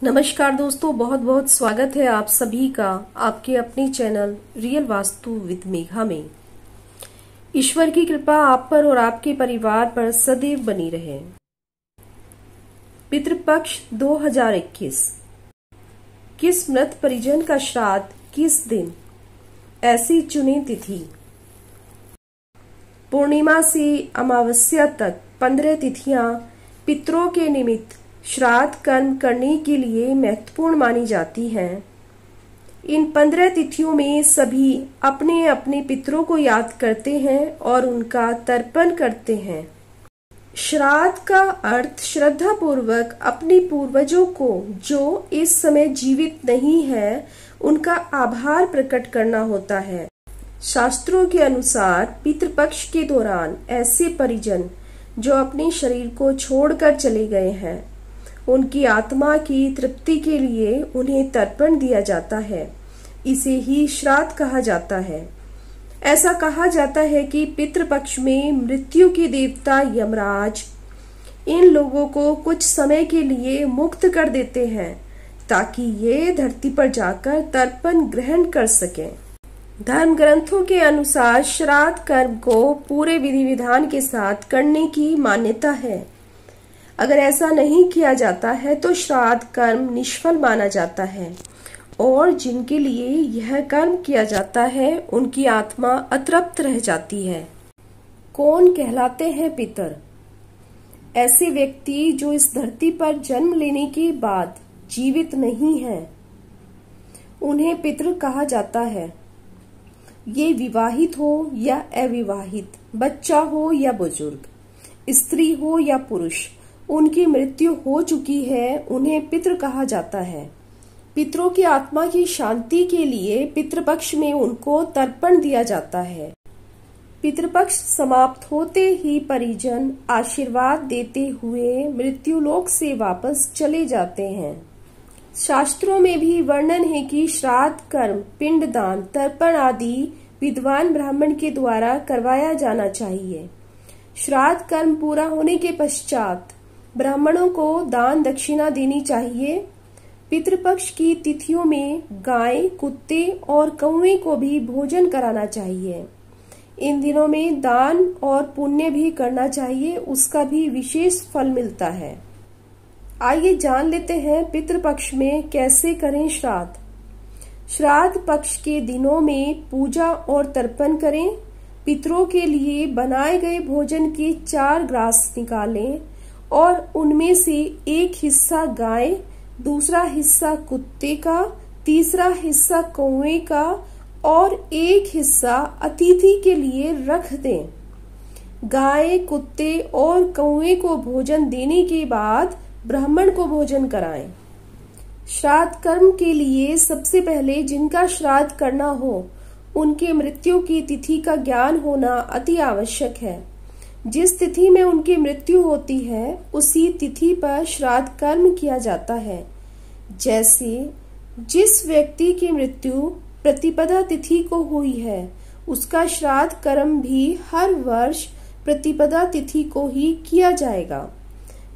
नमस्कार दोस्तों, बहुत बहुत स्वागत है आप सभी का आपके अपने channel real vastu with Megha में। ईश्वर की कृपा आप पर और आपके परिवार पर सदैव बनी रहे। पितृपक्ष 2021। किस मृत परिजन का श्राद्ध किस दिन, ऐसी चुनी तिथि। पूर्णिमा से अमावस्या तक 15 तिथियां पितरों के निमित्त श्राद्ध कर्म करने के लिए महत्वपूर्ण मानी जाती हैं। इन 15 तिथियों में सभी अपने अपने पितरों को याद करते हैं और उनका तर्पण करते हैं। श्राद्ध का अर्थ श्रद्धा पूर्वक अपने पूर्वजों को, जो इस समय जीवित नहीं है, उनका आभार प्रकट करना होता है। शास्त्रों के अनुसार पितृपक्ष के दौरान ऐसे परिजन जो अपने शरीर को छोड़कर चले गए हैं, उनकी आत्मा की तृप्ति के लिए उन्हें तर्पण दिया जाता है। इसे ही श्राद्ध कहा जाता है। ऐसा कहा जाता है कि पितृपक्ष में मृत्यु के देवता यमराज इन लोगों को कुछ समय के लिए मुक्त कर देते हैं ताकि ये धरती पर जाकर तर्पण ग्रहण कर सकें। धर्म ग्रंथों के अनुसार श्राद्ध कर्म को पूरे विधि विधान के साथ करने की मान्यता है। अगर ऐसा नहीं किया जाता है तो श्राद्ध कर्म निष्फल माना जाता है और जिनके लिए यह कर्म किया जाता है उनकी आत्मा अतृप्त रह जाती है। कौन कहलाते हैं पितर? ऐसे व्यक्ति जो इस धरती पर जन्म लेने के बाद जीवित नहीं हैं, उन्हें पितर कहा जाता है। ये विवाहित हो या अविवाहित, बच्चा हो या बुजुर्ग, स्त्री हो या पुरुष, उनकी मृत्यु हो चुकी है, उन्हें पितृ कहा जाता है। पितरों की आत्मा की शांति के लिए पितृपक्ष में उनको तर्पण दिया जाता है। पितृपक्ष समाप्त होते ही परिजन आशीर्वाद देते हुए मृत्युलोक से वापस चले जाते हैं। शास्त्रों में भी वर्णन है कि श्राद्ध कर्म, पिंडदान, तर्पण आदि विद्वान ब्राह्मण के द्वारा करवाया जाना चाहिए। श्राद्ध कर्म पूरा होने के पश्चात ब्राह्मणों को दान दक्षिणा देनी चाहिए। पितृपक्ष की तिथियों में गाय, कुत्ते और कौवे को भी भोजन कराना चाहिए। इन दिनों में दान और पुण्य भी करना चाहिए, उसका भी विशेष फल मिलता है। आइए जान लेते हैं पितृपक्ष में कैसे करें श्राद्ध। श्राद्ध पक्ष के दिनों में पूजा और तर्पण करें। पितरों के लिए बनाए गए भोजन के 4 ग्रास निकालें और उनमें से एक हिस्सा गाय, दूसरा हिस्सा कुत्ते का, तीसरा हिस्सा कौवे का और एक हिस्सा अतिथि के लिए रख दें। गाय, कुत्ते और कौवे को भोजन देने के बाद ब्राह्मण को भोजन कराएं। श्राद्ध कर्म के लिए सबसे पहले जिनका श्राद्ध करना हो, उनके मृत्यु की तिथि का ज्ञान होना अति आवश्यक है। जिस तिथि में उनकी मृत्यु होती है, उसी तिथि पर श्राद्ध कर्म किया जाता है। जैसे जिस व्यक्ति की मृत्यु प्रतिपदा तिथि को हुई है, उसका श्राद्ध कर्म भी हर वर्ष प्रतिपदा तिथि को ही किया जाएगा।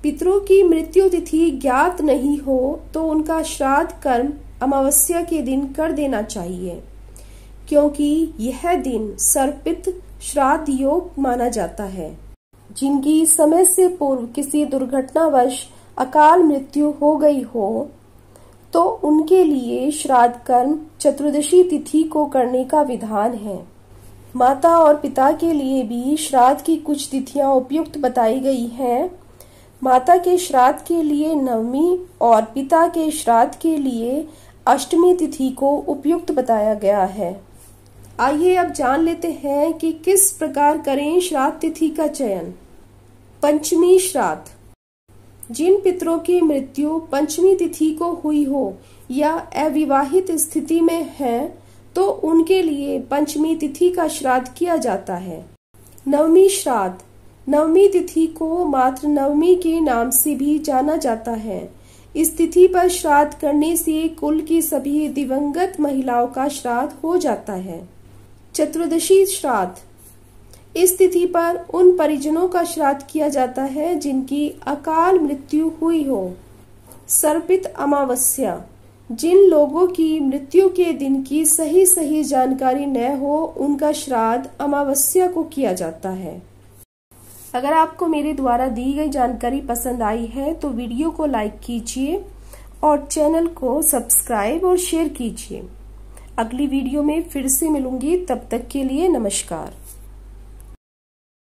पितरों की मृत्यु तिथि ज्ञात नहीं हो तो उनका श्राद्ध कर्म अमावस्या के दिन कर देना चाहिए, क्योंकि यह दिन सर्पित श्राद्ध योग माना जाता है। जिनकी समय से पूर्व किसी दुर्घटनावश अकाल मृत्यु हो गई हो, तो उनके लिए श्राद्ध कर्म चतुर्दशी तिथि को करने का विधान है। माता और पिता के लिए भी श्राद्ध की कुछ तिथियां उपयुक्त बताई गई हैं। माता के श्राद्ध के लिए नवमी और पिता के श्राद्ध के लिए अष्टमी तिथि को उपयुक्त बताया गया है। आइए अब जान लेते हैं कि किस प्रकार करें श्राद्ध तिथि का चयन। पंचमी श्राद्ध। जिन पितरों की मृत्यु पंचमी तिथि को हुई हो या अविवाहित स्थिति में है, तो उनके लिए पंचमी तिथि का श्राद्ध किया जाता है। नवमी श्राद्ध। नवमी तिथि को मात्र नवमी के नाम से भी जाना जाता है। इस तिथि पर श्राद्ध करने से कुल की सभी दिवंगत महिलाओं का श्राद्ध हो जाता है। चतुर्दशी श्राद्ध। इस तिथि पर उन परिजनों का श्राद्ध किया जाता है जिनकी अकाल मृत्यु हुई हो। सर्पित अमावस्या, जिन लोगों की मृत्यु के दिन की सही जानकारी न हो उनका श्राद्ध अमावस्या को किया जाता है। अगर आपको मेरे द्वारा दी गई जानकारी पसंद आई है तो वीडियो को लाइक कीजिए और चैनल को सब्सक्राइब और शेयर कीजिए। अगली वीडियो में फिर से मिलूंगी, तब तक के लिए नमस्कार।